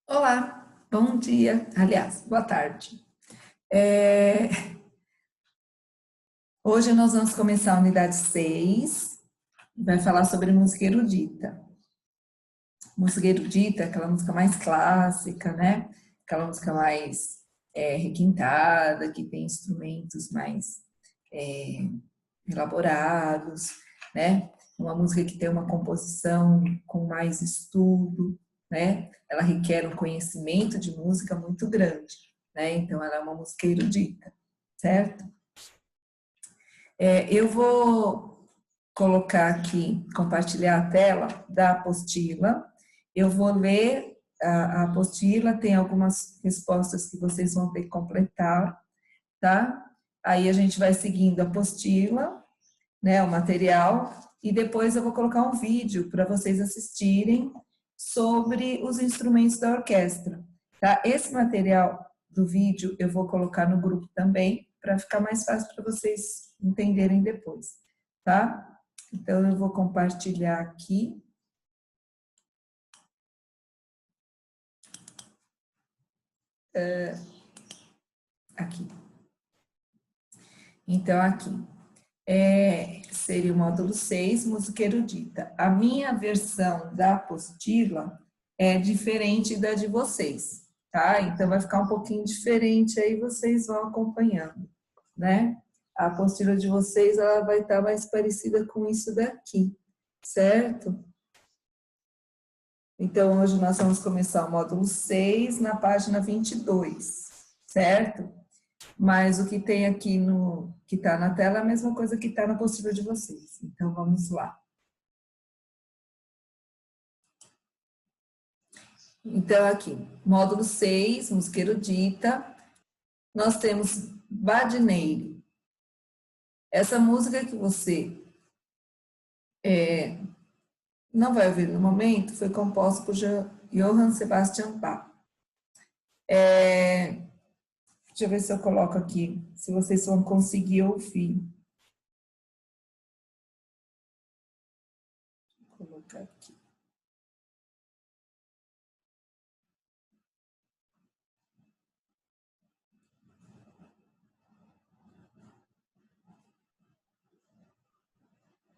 Olá, bom dia, aliás, boa tarde. É, Hoje nós vamos começar a unidade 6. Vai falar sobre música erudita. Música erudita, aquela música mais clássica, né? Aquela música mais requintada, que tem instrumentos mais é, elaborados, né? Uma música que tem uma composição com mais estudo, né? Ela requer um conhecimento de música muito grande, né? Então, ela é uma música erudita, certo? Eu vou colocar aqui, compartilhar a tela da apostila. Eu vou ler a apostila, tem algumas respostas que vocês vão ter que completar, tá? Aí a gente vai seguindo a apostila, né, o material, e depois eu vou colocar um vídeo para vocês assistirem sobre os instrumentos da orquestra, tá? Esse material do vídeo eu vou colocar no grupo também, para ficar mais fácil para vocês entenderem depois, tá? Então eu vou compartilhar aqui. Aqui. Então, aqui. Seria o módulo 6, música erudita. A minha versão da apostila é diferente da de vocês, tá? Então vai ficar um pouquinho diferente, aí vocês vão acompanhando, né? A apostila de vocês, ela vai estar mais parecida com isso daqui, certo? Então, hoje nós vamos começar o módulo 6, na página 22, certo? Mas o que tem aqui que está na tela é a mesma coisa que está na apostila de vocês. Então, vamos lá. Então, aqui, módulo 6, música erudita, nós temos Badineiro. Essa música que você não vai ouvir no momento foi composta por Johann Sebastian Bach. Deixa eu ver se eu coloco aqui, se vocês vão conseguir ouvir. Vou colocar aqui.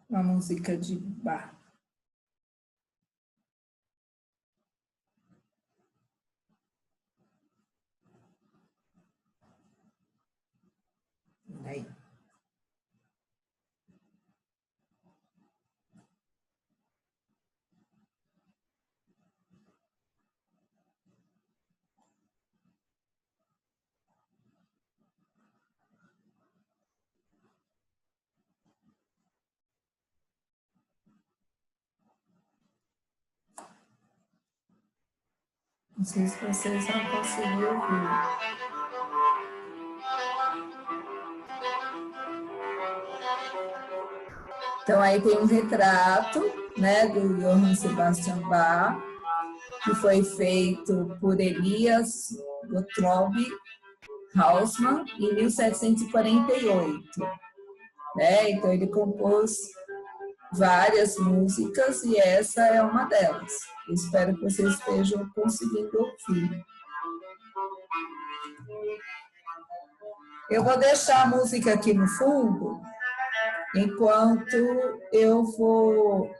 Uma música de Bach. Aí. Não sei se vocês vão conseguir ouvir. Então, aí tem um retrato, né, do Johann Sebastian Bach, que foi feito por Elias Gottlob Hausmann em 1748. Né? Então, ele compôs várias músicas e essa é uma delas. Eu espero que vocês estejam conseguindo ouvir. Eu vou deixar a música aqui no fundo, enquanto eu vou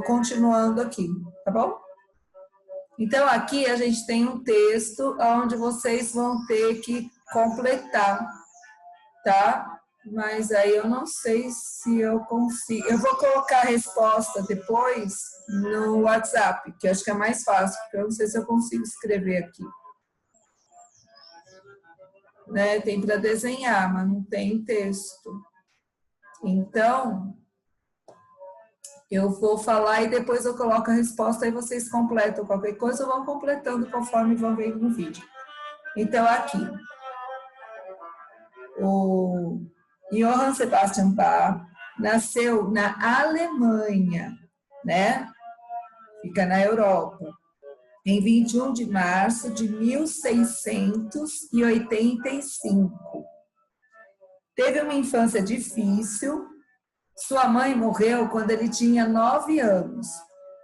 continuando aqui, tá bom? Então, aqui a gente tem um texto onde vocês vão ter que completar, tá? Mas aí eu não sei se eu consigo. Eu vou colocar a resposta depois no WhatsApp, que acho que é mais fácil, porque eu não sei se eu consigo escrever aqui. Né? Tem para desenhar, mas não tem texto. Então, eu vou falar e depois eu coloco a resposta e vocês completam qualquer coisa, vão completando conforme vão vendo no vídeo. Então, aqui, o Johann Sebastian Bach nasceu na Alemanha, né? Fica na Europa, em 21 de março de 1685. Teve uma infância difícil. Sua mãe morreu quando ele tinha 9 anos.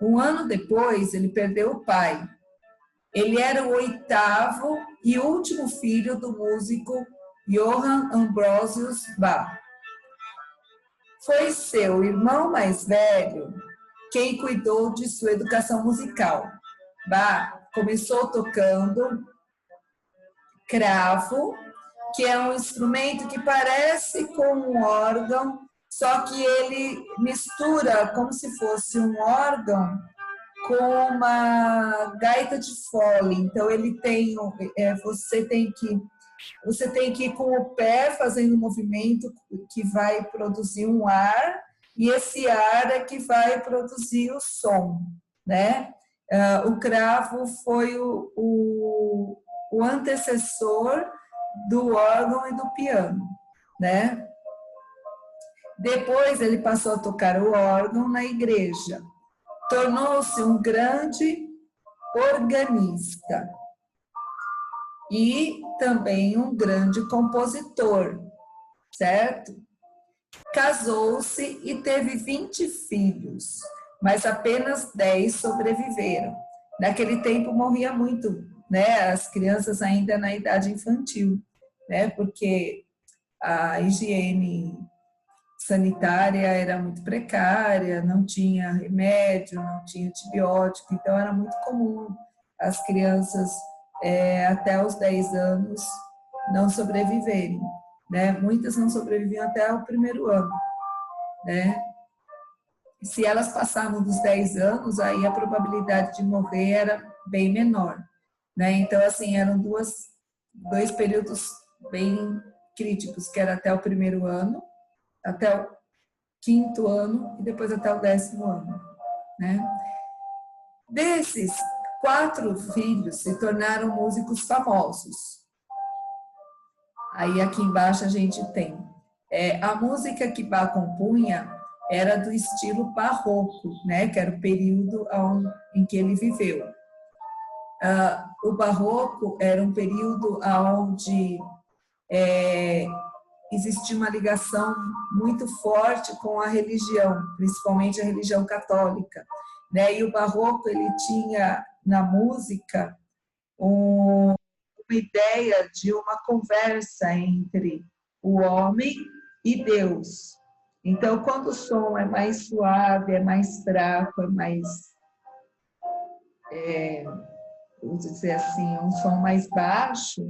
Um ano depois, ele perdeu o pai. Ele era o oitavo e último filho do músico Johann Ambrosius Bach. Foi seu irmão mais velho quem cuidou de sua educação musical. Bach começou tocando cravo, que é um instrumento que parece com um órgão, só que ele mistura como se fosse um órgão com uma gaita de fole. Então ele tem, você tem que ir com o pé fazendo um movimento que vai produzir um ar, e esse ar é que vai produzir o som, né? O cravo foi o antecessor do órgão e do piano, né? Depois ele passou a tocar o órgão na igreja. Tornou-se um grande organista e também um grande compositor, certo? Casou-se e teve 20 filhos, mas apenas 10 sobreviveram. Naquele tempo morria muito, né? As crianças ainda na idade infantil, né? Porque a higiene sanitária era muito precária, não tinha remédio, não tinha antibiótico, então era muito comum as crianças até os 10 anos não sobreviverem, né? Muitas não sobreviviam até o primeiro ano, né? Se elas passavam dos 10 anos, aí a probabilidade de morrer era bem menor, né? Então, assim, eram dois períodos bem críticos, que era até o primeiro ano, até o quinto ano e depois até o 10º ano, né? Desses, 4 filhos se tornaram músicos famosos. Aí aqui embaixo a gente tem a música que Bach compunha era do estilo barroco, né? Que era o período em que ele viveu. O barroco era um período onde existia uma ligação muito forte com a religião, principalmente a religião católica, né? E o barroco ele tinha na música uma ideia de uma conversa entre o homem e Deus. Então, quando o som é mais suave, é mais fraco, é mais, vamos dizer assim, um som mais baixo,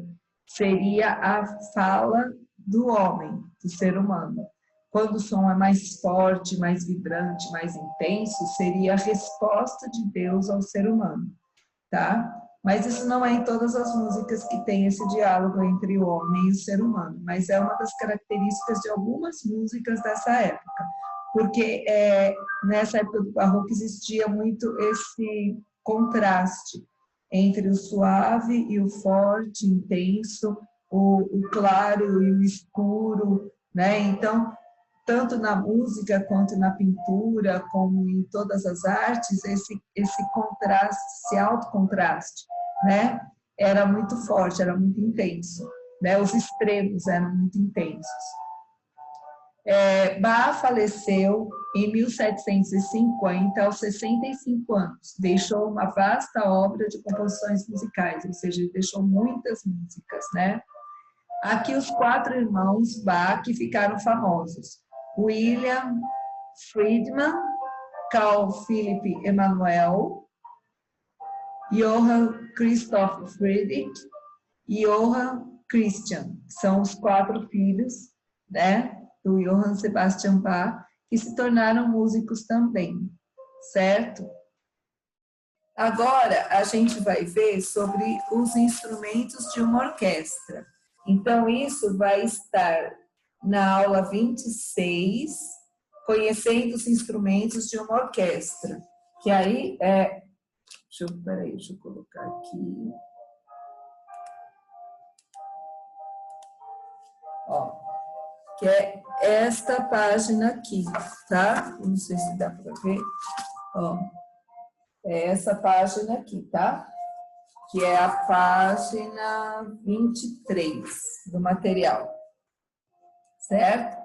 seria a fala do homem, do ser humano. Quando o som é mais forte, mais vibrante, mais intenso, seria a resposta de Deus ao ser humano, tá? Mas isso não é em todas as músicas que tem esse diálogo entre o homem e o ser humano, mas é uma das características de algumas músicas dessa época, porque nessa época do barroco existia muito esse contraste entre o suave e o forte, intenso, o claro e o escuro, né? Então, tanto na música quanto na pintura, como em todas as artes, esse contraste, esse alto contraste, né? Era muito forte, era muito intenso, né? Os extremos eram muito intensos. Bach faleceu em 1750, aos 65 anos. Deixou uma vasta obra de composições musicais, ou seja, ele deixou muitas músicas, né? Aqui os 4 irmãos Bach que ficaram famosos. William Friedman, Carl Philipp Emanuel, Johann Christoph Friedrich e Johann Christian. São os 4 filhos, né, do Johann Sebastian Bach, que se tornaram músicos também, certo? Agora, a gente vai ver sobre os instrumentos de uma orquestra. Então, isso vai estar na aula 26, conhecendo os instrumentos de uma orquestra. Que aí deixa eu colocar aqui. Ó, que é esta página aqui, tá? Não sei se dá para ver. Ó, é essa página aqui, tá? Que é a página 23 do material, certo?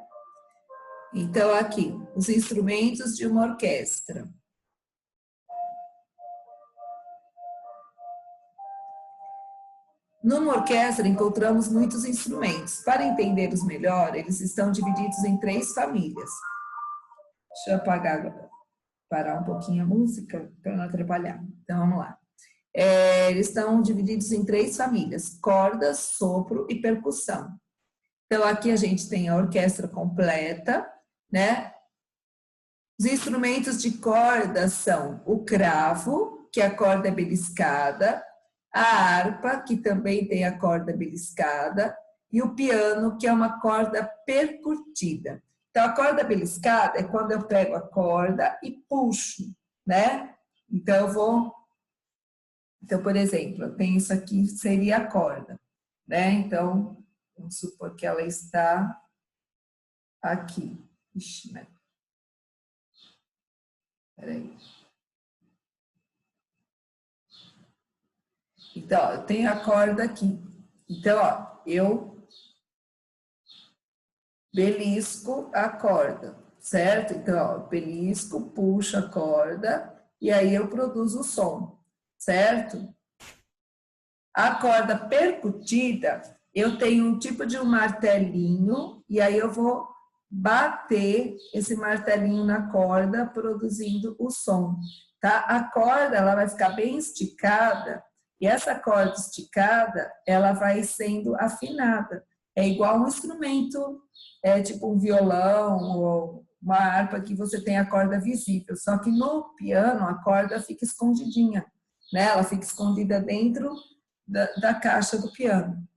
Então, aqui, os instrumentos de uma orquestra. Numa orquestra, encontramos muitos instrumentos. Para entendê-los melhor, eles estão divididos em 3 famílias. Deixa eu apagar agora, parar um pouquinho a música, para não atrapalhar. Então, vamos lá. Eles estão divididos em 3 famílias: cordas, sopro e percussão. Então, aqui a gente tem a orquestra completa, né? Os instrumentos de corda são o cravo, que a corda é beliscada, a harpa, que também tem a corda beliscada, e o piano, que é uma corda percutida. Então, a corda beliscada é quando eu pego a corda e puxo, né? Então, por exemplo, eu tenho isso aqui, seria a corda, né? Então, vamos supor que ela está aqui. Ixi, né? Peraí. Então, eu tenho a corda aqui. Então, ó, eu belisco a corda, certo? Então, ó, belisco, puxo a corda e aí eu produzo o som, certo? A corda percutida, eu tenho um tipo de um martelinho e aí eu vou bater esse martelinho na corda, produzindo o som, tá? A corda, ela vai ficar bem esticada e essa corda esticada, ela vai sendo afinada. É igual um instrumento, tipo um violão ou uma harpa que você tem a corda visível, só que no piano a corda fica escondidinha, né? Ela fica escondida dentro da caixa do piano,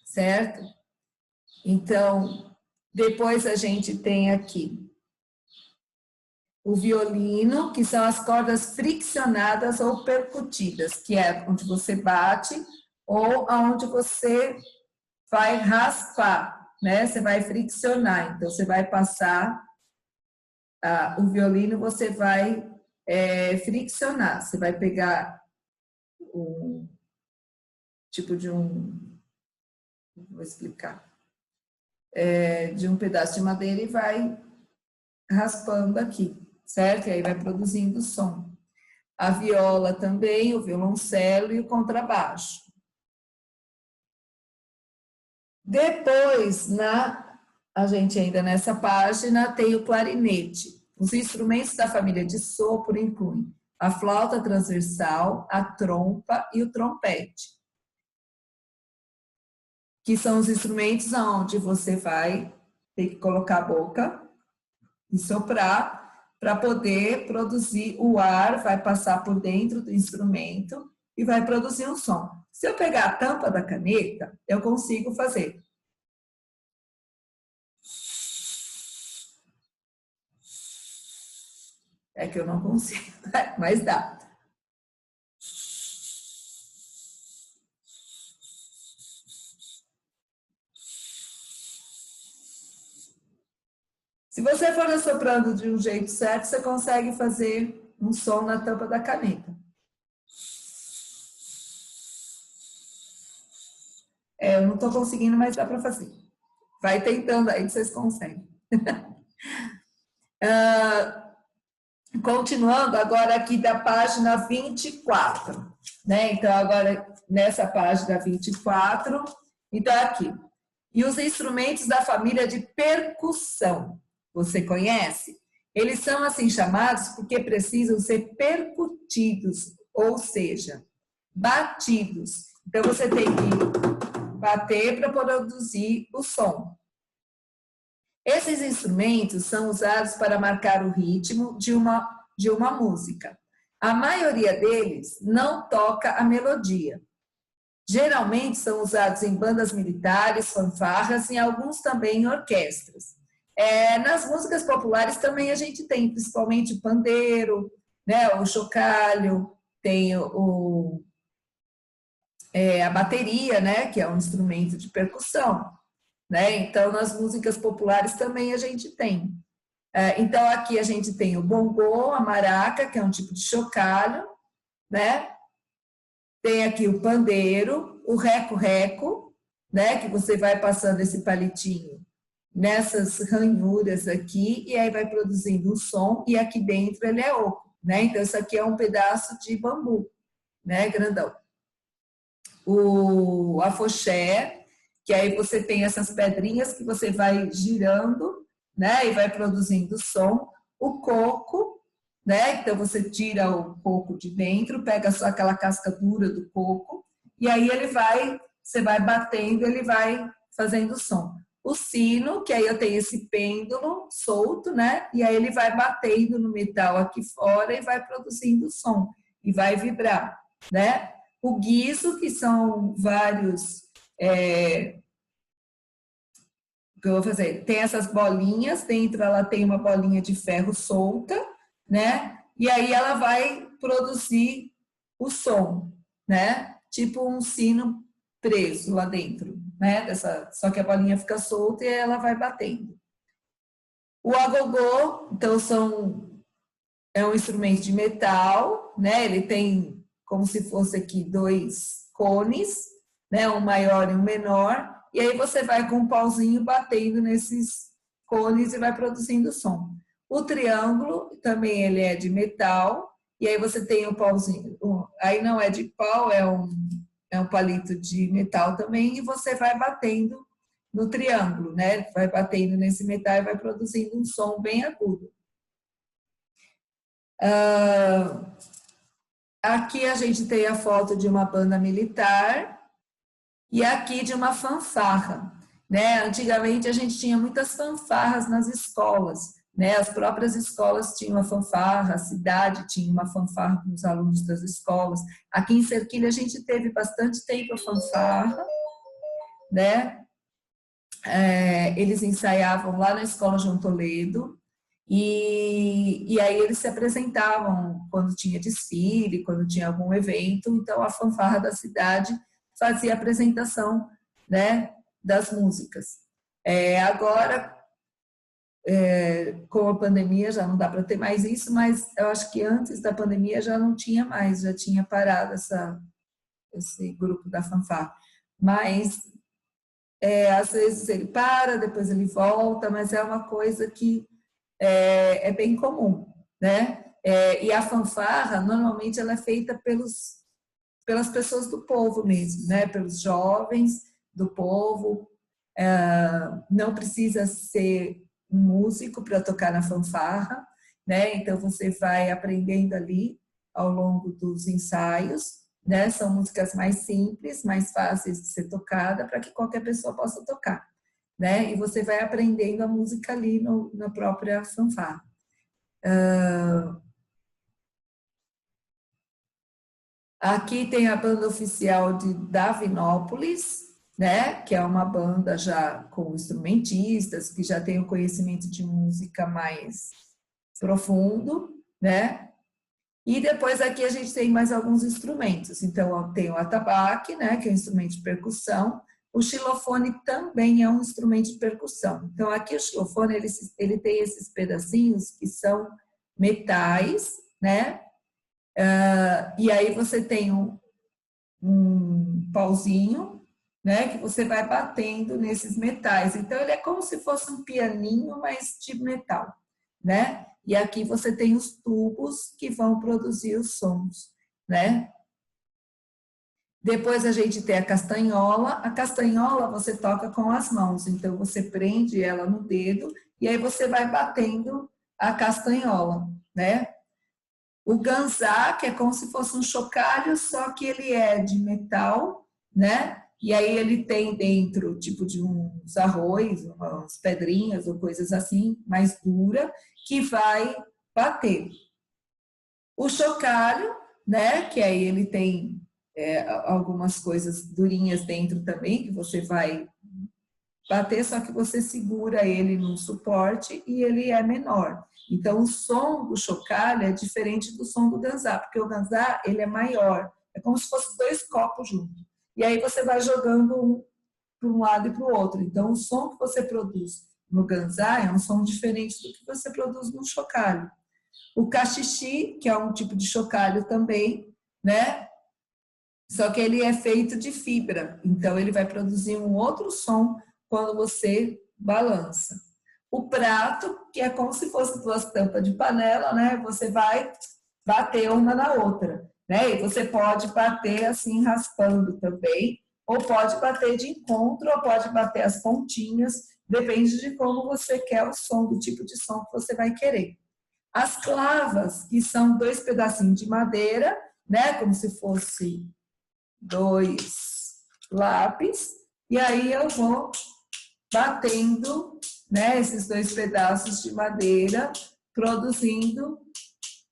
certo? Então, depois a gente tem aqui o violino, que são as cordas friccionadas ou percutidas, que é onde você bate ou onde você vai raspar, né? Você vai friccionar, então você vai passar o violino, você vai friccionar, você vai pegar um tipo de vou explicar, de um pedaço de madeira e vai raspando aqui, certo? E aí vai produzindo som. A viola também, o violoncelo e o contrabaixo. Depois, a gente ainda nessa página tem o clarinete. Os instrumentos da família de sopro incluem a flauta transversal, a trompa e o trompete, que são os instrumentos onde você vai ter que colocar a boca e soprar para poder produzir o ar, vai passar por dentro do instrumento e vai produzir um som. Se eu pegar a tampa da caneta, eu consigo fazer. É que eu não consigo, mas dá. Se você for assoprando de um jeito certo, você consegue fazer um som na tampa da caneta. Eu não estou conseguindo, mas dá para fazer. Vai tentando aí que vocês conseguem. Continuando agora aqui da página 24, né? Então, agora nessa página 24, então aqui. E os instrumentos da família de percussão, você conhece? Eles são assim chamados porque precisam ser percutidos, ou seja, batidos. Então, você tem que bater para produzir o som. Esses instrumentos são usados para marcar o ritmo de uma música. A maioria deles não toca a melodia. Geralmente são usados em bandas militares, fanfarras e alguns também em orquestras. Nas músicas populares também a gente tem, principalmente o pandeiro, né, o chocalho, tem a bateria, né, que é um instrumento de percussão. Né? Então, nas músicas populares também a gente tem. Então, aqui a gente tem o bongô, a maraca, que é um tipo de chocalho, né? Tem aqui o pandeiro, o reco-reco, né? Que você vai passando esse palitinho nessas ranhuras aqui e aí vai produzindo um som e aqui dentro ele é oco, né? Então, isso aqui é um pedaço de bambu, né? Grandão. o afoxé, que aí você tem essas pedrinhas que você vai girando, né, e vai produzindo som. O coco, né, então você tira o coco de dentro, pega só aquela casca dura do coco, e aí você vai batendo, ele vai fazendo som. O sino, que aí eu tenho esse pêndulo solto, né, e aí ele vai batendo no metal aqui fora e vai produzindo som, e vai vibrar, né. O guiso, que são vários... o que eu vou fazer? Tem essas bolinhas, dentro ela tem uma bolinha de ferro solta, né? E aí ela vai produzir o som, né? Tipo um sino preso lá dentro, né? Só que a bolinha fica solta e ela vai batendo. O agogô, então, é um instrumento de metal, né? Ele tem como se fosse aqui 2 cones, né? Um maior e um menor. E aí você vai com um pauzinho batendo nesses cones e vai produzindo som. O triângulo também ele é de metal, e aí você tem o pauzinho, aí não é de pau, é um palito de metal também, e você vai batendo no triângulo, né? Vai batendo nesse metal e vai produzindo um som bem agudo. Aqui a gente tem a foto de uma banda militar, e aqui de uma fanfarra, né? Antigamente a gente tinha muitas fanfarras nas escolas, né? As próprias escolas tinham uma fanfarra, a cidade tinha uma fanfarra com os alunos das escolas. Aqui em Serquilha a gente teve bastante tempo a fanfarra, né? Eles ensaiavam lá na Escola João Toledo, e aí eles se apresentavam quando tinha desfile, quando tinha algum evento, então a fanfarra da cidade fazia a apresentação, né, das músicas. Agora, com a pandemia já não dá para ter mais isso, mas eu acho que antes da pandemia já não tinha mais, já tinha parado esse grupo da fanfarra. Mas, às vezes ele para, depois ele volta, mas é uma coisa que é bem comum, né? E a fanfarra, normalmente, ela é feita pelas pessoas do povo mesmo, né? Pelos jovens do povo. Não precisa ser um músico para tocar na fanfarra, né? Então você vai aprendendo ali ao longo dos ensaios, né? São músicas mais simples, mais fáceis de ser tocada para que qualquer pessoa possa tocar, né? E você vai aprendendo a música ali na própria fanfarra. Aqui tem a banda oficial de Davinópolis, né, que é uma banda já com instrumentistas, que já tem um conhecimento de música mais profundo, né? E depois aqui a gente tem mais alguns instrumentos. Então, tem o atabaque, né, que é um instrumento de percussão. O xilofone também é um instrumento de percussão. Então, aqui o xilofone, ele tem esses pedacinhos que são metais, né? E aí você tem um pauzinho, né, que você vai batendo nesses metais. Então, ele é como se fosse um pianinho, mas de metal, né? E aqui você tem os tubos que vão produzir os sons, né? Depois a gente tem a castanhola. A castanhola você toca com as mãos, então você prende ela no dedo e aí você vai batendo a castanhola, né? O ganzá, que é como se fosse um chocalho, só que ele é de metal, né? E aí ele tem dentro, tipo de uns arroz, umas pedrinhas ou coisas assim, mais dura, que vai bater. O chocalho, né? Que aí ele tem algumas coisas durinhas dentro também, que você vai bater, só que você segura ele num suporte e ele é menor. Então, o som do chocalho é diferente do som do ganzá, porque o ganzá, ele é maior, é como se fosse 2 copos juntos. E aí você vai jogando um para um lado e para o outro. Então, o som que você produz no ganzá é um som diferente do que você produz no chocalho. O cachixi, que é um tipo de chocalho também, né? Só que ele é feito de fibra, então ele vai produzir um outro som quando você balança. O prato, que é como se fosse 2 tampas de panela, né? Você vai bater uma na outra, né? E você pode bater assim, raspando também, ou pode bater de encontro, ou pode bater as pontinhas, depende de como você quer o som, do tipo de som que você vai querer. As clavas, que são 2 pedacinhos de madeira, né? Como se fosse 2 lápis, e aí eu vou batendo, né, esses 2 pedaços de madeira, produzindo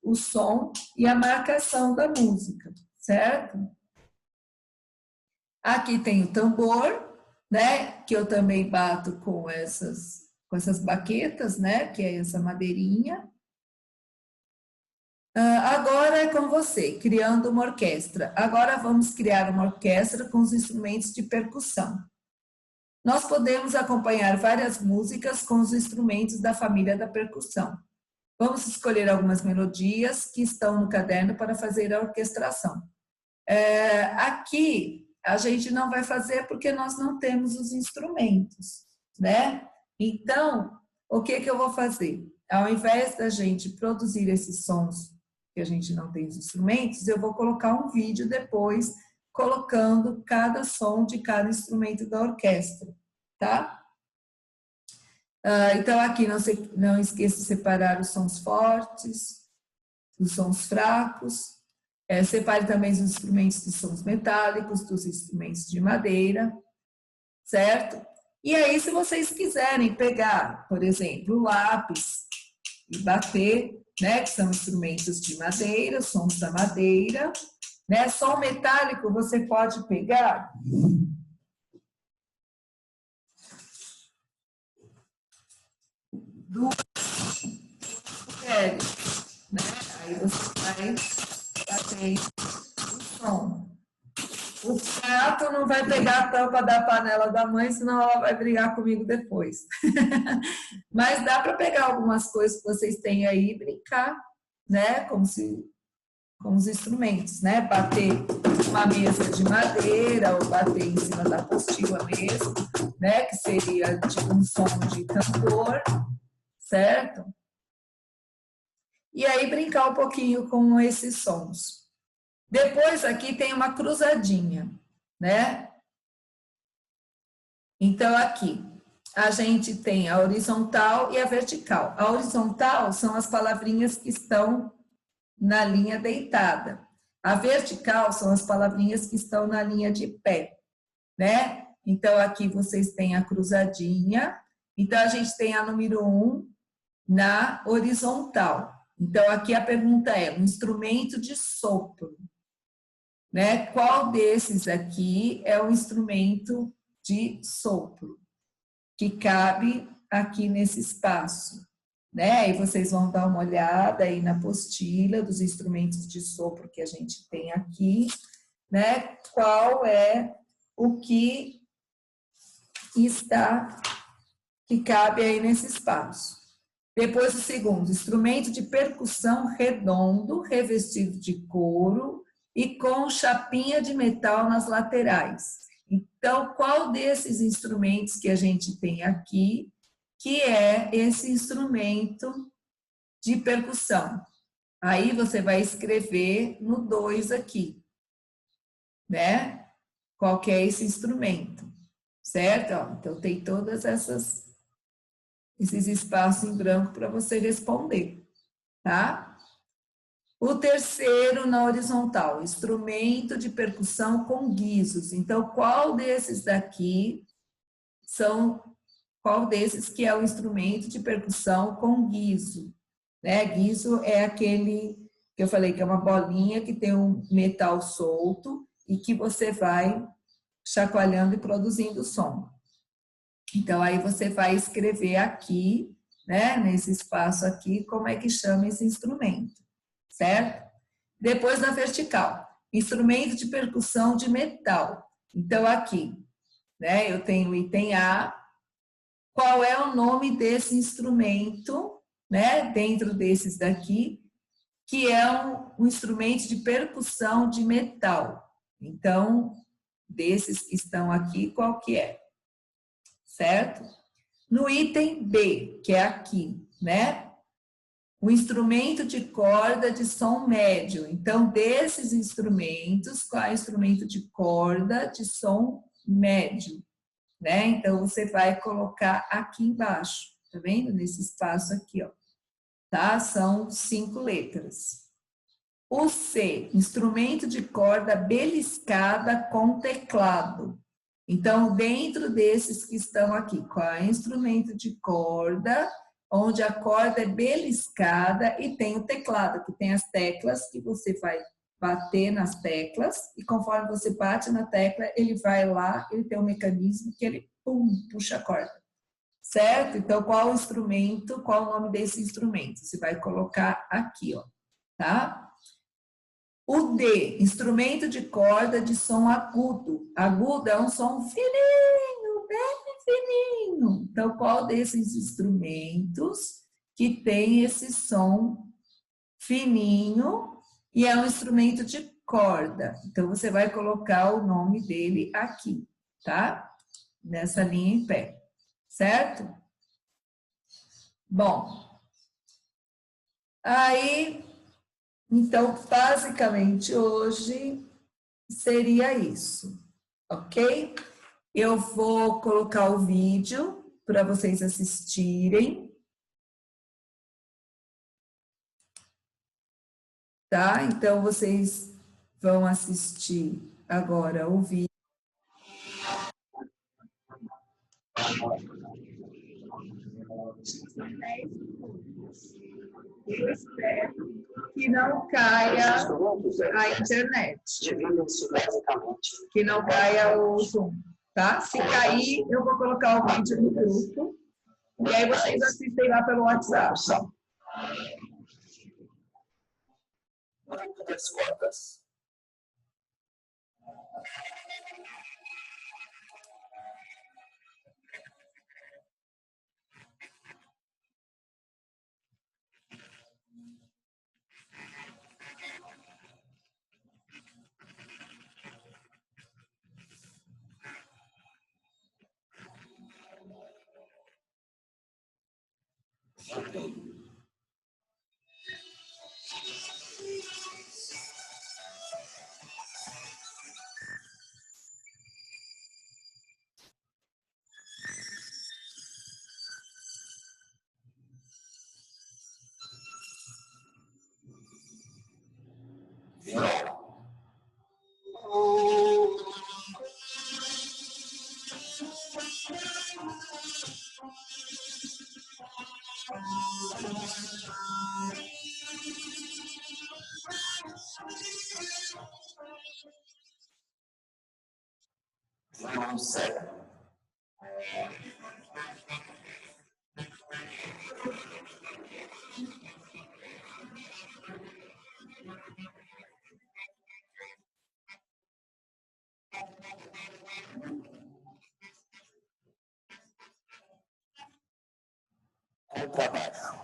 o som e a marcação da música, certo? Aqui tem o tambor, né, que eu também bato com essas baquetas, né, que é essa madeirinha. Agora é com você, criando uma orquestra. Agora vamos criar uma orquestra com os instrumentos de percussão. Nós podemos acompanhar várias músicas com os instrumentos da família da percussão. Vamos escolher algumas melodias que estão no caderno para fazer a orquestração. Aqui a gente não vai fazer porque nós não temos os instrumentos, né? Então, o que eu vou fazer? Ao invés da gente produzir esses sons que a gente não tem os instrumentos, eu vou colocar um vídeo depois colocando cada som de cada instrumento da orquestra, tá? Então, aqui não esqueça de separar os sons fortes, os sons fracos. Separe também os instrumentos de sons metálicos, dos instrumentos de madeira, certo? E aí, se vocês quiserem pegar, por exemplo, o lápis e bater, né, que são instrumentos de madeira, sons da madeira, né? Som metálico você pode pegar duas colheres, né? Aí você vai bater o som. O prato não vai pegar a tampa da panela da mãe, senão ela vai brigar comigo depois. Mas dá para pegar algumas coisas que vocês têm aí e brincar, né? Com os instrumentos, né? Bater uma mesa de madeira ou bater em cima da apostila mesmo, né? Que seria tipo um som de tambor, certo? E aí brincar um pouquinho com esses sons. Depois aqui tem uma cruzadinha, né? Então aqui a gente tem a horizontal e a vertical. A horizontal são as palavrinhas que estão na linha deitada. A vertical são as palavrinhas que estão na linha de pé, né? Então aqui vocês têm a cruzadinha. Então a gente tem a número 1 na horizontal. Então aqui a pergunta é: um instrumento de sopro, né? Qual desses aqui é o instrumento de sopro que cabe aqui nesse espaço, né? E vocês vão dar uma olhada aí na apostila dos instrumentos de sopro que a gente tem aqui, né? Qual é o que cabe aí nesse espaço. Depois o segundo, instrumento de percussão redondo, revestido de couro e com chapinha de metal nas laterais. Então, qual desses instrumentos que a gente tem aqui que é esse instrumento de percussão? Aí você vai escrever no 2 aqui, né? Qual que é esse instrumento, certo? Então, tem todas esses espaços em branco para você responder, tá? O terceiro na horizontal, instrumento de percussão com guizos. Então, qual desses que é o instrumento de percussão com guizo? Né? Guizo é aquele que eu falei que é uma bolinha que tem um metal solto e que você vai chacoalhando e produzindo som. Então, aí você vai escrever aqui, né, nesse espaço aqui, como é que chama esse instrumento. Certo? Depois na vertical, instrumento de percussão de metal. Então aqui, né, eu tenho o item A. Qual é o nome desse instrumento, né, dentro desses daqui, que é um instrumento de percussão de metal. Então, desses que estão aqui, qual que é? Certo? No item B, que é aqui, né? o instrumento de corda de som médio. Então, desses instrumentos, qual é o instrumento de corda de som médio? Né? Então, você vai colocar aqui embaixo, tá vendo? Nesse espaço aqui, ó. Tá? São 5 letras. O C, instrumento de corda beliscada com teclado. Então, dentro desses que estão aqui, qual é o instrumento de corda, onde a corda é beliscada e tem o teclado, que tem as teclas que você vai bater nas teclas, e conforme você bate na tecla, ele vai lá, ele tem um mecanismo que ele, pum, puxa a corda. Certo? Então, qual o instrumento, qual o nome desse instrumento? Você vai colocar aqui, ó, tá? O D, instrumento de corda de som agudo. Agudo é um som fininho, bem fininho. Então, qual desses instrumentos que tem esse som fininho e é um instrumento de corda? Então, você vai colocar o nome dele aqui, tá? Nessa linha em pé, certo? Bom, aí, então, basicamente, hoje seria isso, ok? Eu vou colocar o vídeo para vocês assistirem, tá? Então, vocês vão assistir agora o vídeo. Eu espero que não caia a internet, que não caia o Zoom, tá? Se cair, eu vou colocar o vídeo no grupo e aí vocês assistem lá pelo WhatsApp. Das cordas. Contrabaixo.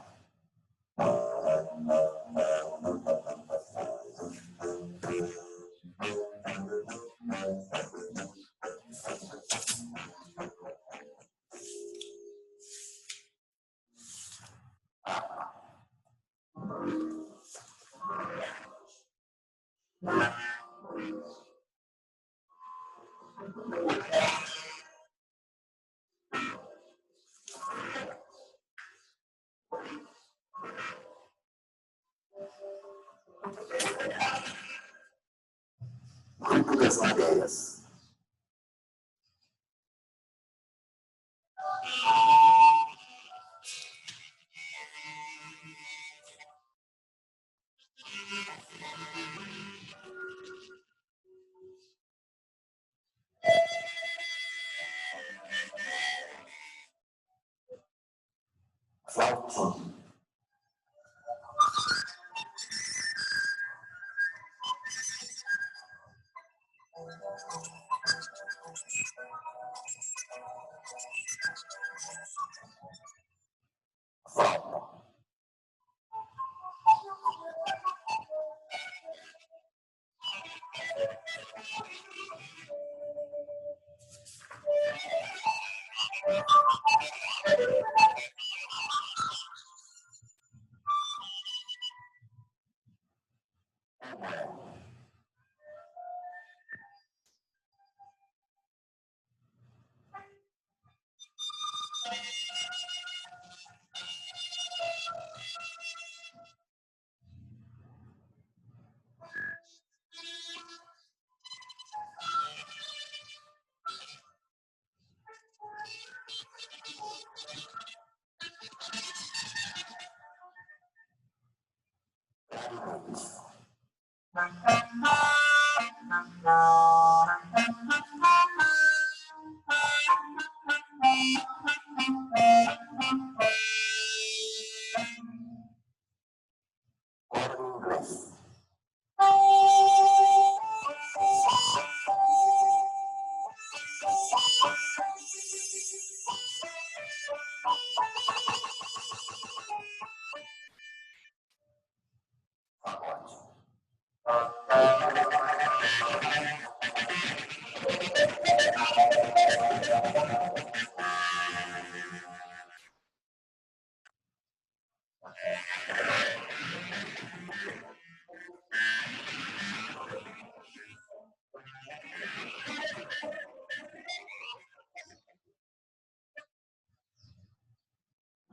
Grupo das madeiras. Flautim.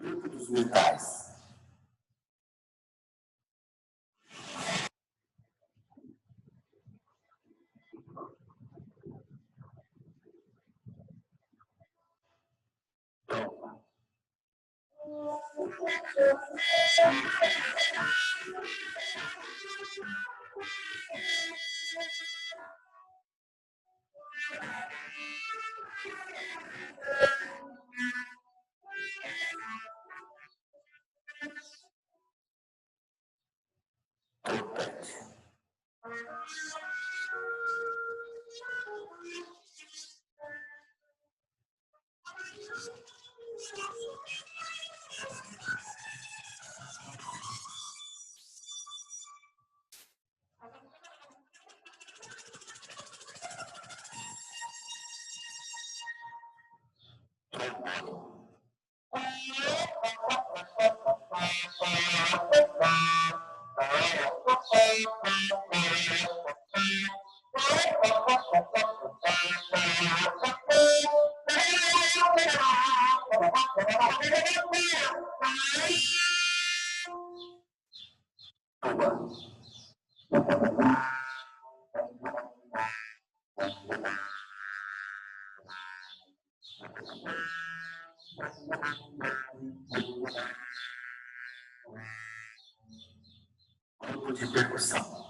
Grupo dos metais. Grupo de percussão.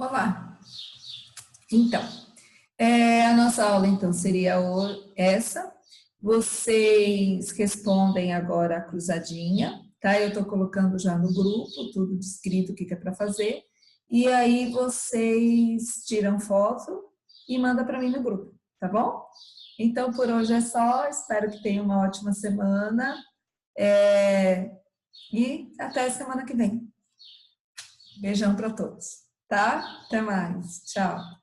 Olá! Então, a nossa aula então seria essa. Vocês respondem agora a cruzadinha, tá? Eu estou colocando já no grupo, tudo descrito o que é para fazer. E aí vocês tiram foto e mandam para mim no grupo, tá bom? Então, por hoje é só. Espero que tenham uma ótima semana. E até semana que vem. Beijão para todos, tá? Até mais. Tchau.